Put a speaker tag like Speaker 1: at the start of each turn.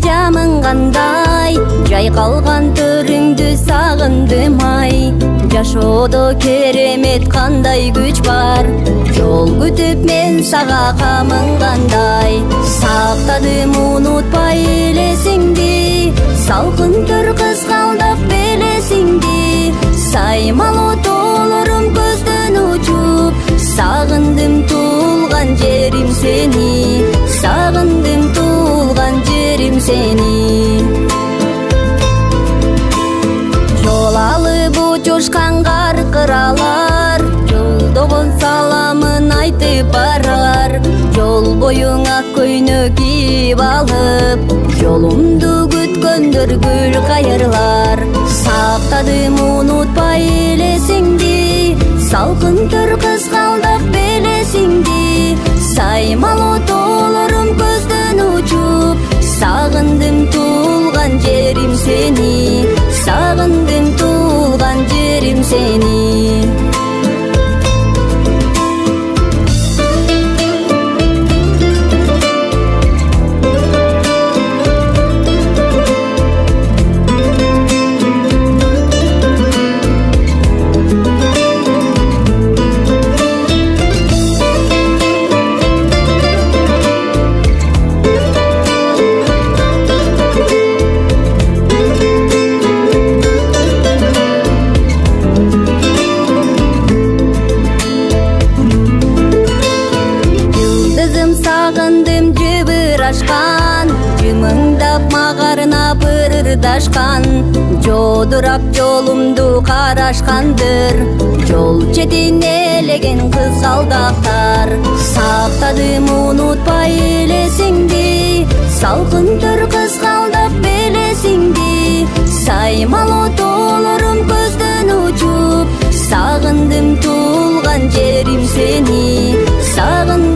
Speaker 1: жамың кандай, жайкалган төрүңдү сагындым ай. Жашоодо керемет кандай күч бар, жол күтүп мен сага камың кандай. Сактадым унутпай элесиңди, салкын төр кызгалдап белесиңди. Саймалуу тоолорум көздөн учуп, сагындым туулган жерим сени, сагындым туулган жерим сени. Жол алып учушкан каркыралар, жолдогон саламын айтып барар. Жол боюңа көйнөк кийип алып, жолумду күткөндөр гүл кайырлар. Сактадым унутпай элесиңди, салкын төр кызгалдап белесиңди. Саймалуу тоолорум көздөн учуп, сагындым туулган жерим сени, сагындым туулган жерим сени. Сагындым жыбыр ашкан, жымыңдап магарына бырдашкан. Жодурап жолумду карашкандыр, жол четин элеген кызгалдактар. Сактадым унутпай элесиңди, салкын төр кызгалдап белесиңди. Саймалуу тоолорум көздөн учуп, сагындым туулган жерим сени, сагындым